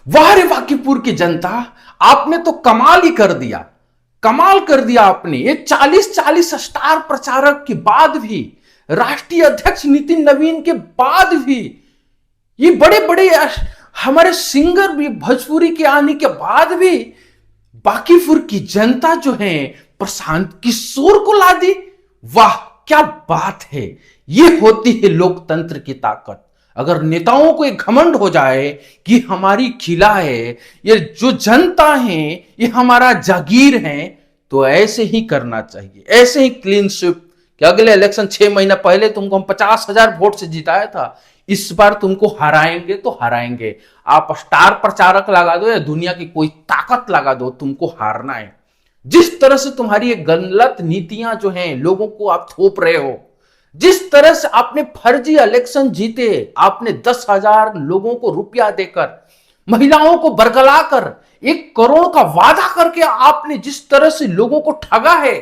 वाह रे वाकीपुर की जनता, आपने तो कमाल ही कर दिया। कमाल कर दिया आपने। ये 40-40 स्टार प्रचारक के बाद भी, राष्ट्रीय अध्यक्ष नितिन नवीन के बाद भी, ये बड़े बड़े हमारे सिंगर भी भोजपुरी के आने के बाद भी बांकीपुर की जनता जो है प्रशांत किशोर को ला दी। वाह क्या बात है। ये होती है लोकतंत्र की ताकत। अगर नेताओं को एक घमंड हो जाए कि हमारी किला है, ये जो जनता है ये हमारा जागीर है, तो ऐसे ही करना चाहिए। ऐसे ही क्लीन स्वीप कि अगले इलेक्शन 6 महीना पहले तुमको हम 50,000 वोट से जिताया था, इस बार तुमको हराएंगे तो हराएंगे। आप स्टार प्रचारक लगा दो या दुनिया की कोई ताकत लगा दो, तुमको हारना है। जिस तरह से तुम्हारी ये गलत नीतियां जो हैं लोगों को आप थोप रहे हो, जिस तरह से आपने फर्जी इलेक्शन जीते, आपने 10,000 लोगों को रुपया देकर, महिलाओं को बरगलाकर, 1 करोड़ का वादा करके आपने जिस तरह से लोगों को ठगा है,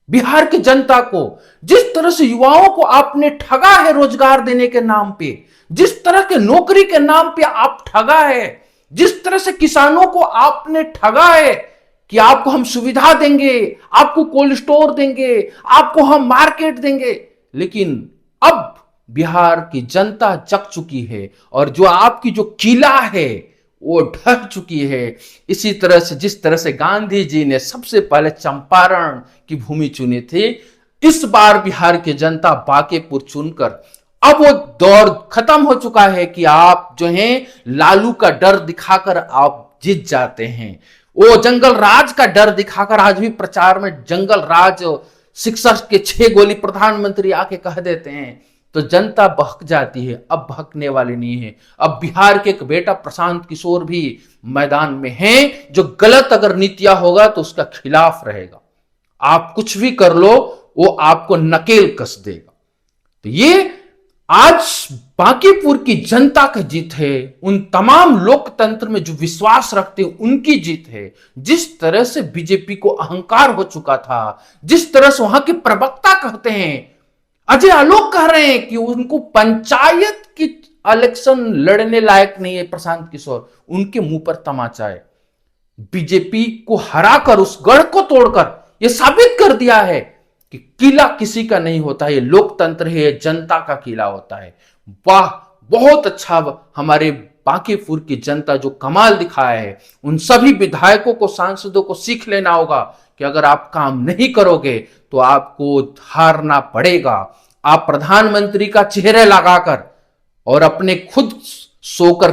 बिहार की जनता को जिस तरह से युवाओं को आपने ठगा है रोजगार देने के नाम पे, जिस तरह के नौकरी के नाम पे आप ठगा है, जिस तरह से किसानों को आपने ठगा है कि आपको हम सुविधा देंगे, आपको कोल्ड स्टोर देंगे, आपको हम मार्केट देंगे, लेकिन अब बिहार की जनता जग चुकी है और जो आपकी जो किला है वो ढह चुकी है। इसी तरह से जिस तरह से गांधी जी ने सबसे पहले चंपारण की भूमि चुनी थी, इस बार बिहार की जनता बांकीपुर चुनकर, अब वो दौर खत्म हो चुका है कि आप जो हैं लालू का डर दिखाकर आप जीत जाते हैं। वो जंगल राज का डर दिखाकर आज भी प्रचार में जंगल राज, शिक्षक के 6 गोली प्रधानमंत्री आके कह देते हैं, तो जनता बहक जाती है। अब बहकने वाली नहीं है। अब बिहार के एक बेटा प्रशांत किशोर भी मैदान में हैं, जो गलत अगर नीतियां होगा तो उसका खिलाफ रहेगा। आप कुछ भी कर लो, वो आपको नकेल कस देगा। तो ये आज बांकीपुर की जनता की जीत है। उन तमाम लोकतंत्र में जो विश्वास रखते हैं उनकी जीत है। जिस तरह से बीजेपी को अहंकार हो चुका था, जिस तरह से वहां के प्रवक्ता कहते हैं, अजय आलोक कह रहे हैं कि उनको पंचायत की इलेक्शन लड़ने लायक नहीं है प्रशांत किशोर, उनके मुंह पर तमाचा है। बीजेपी को हराकर, उस गढ़ को तोड़कर यह साबित कर दिया है कि किला किसी का नहीं होता है, ये लोकतंत्र है, ये जनता का किला होता है। वाह, बहुत अच्छा। हमारे बांकीपुर की जनता जो कमाल दिखाया है, उन सभी विधायकों को, सांसदों को सीख लेना होगा कि अगर आप काम नहीं करोगे तो आपको हारना पड़ेगा। आप प्रधानमंत्री का चेहरे लगाकर और अपने खुद सोकर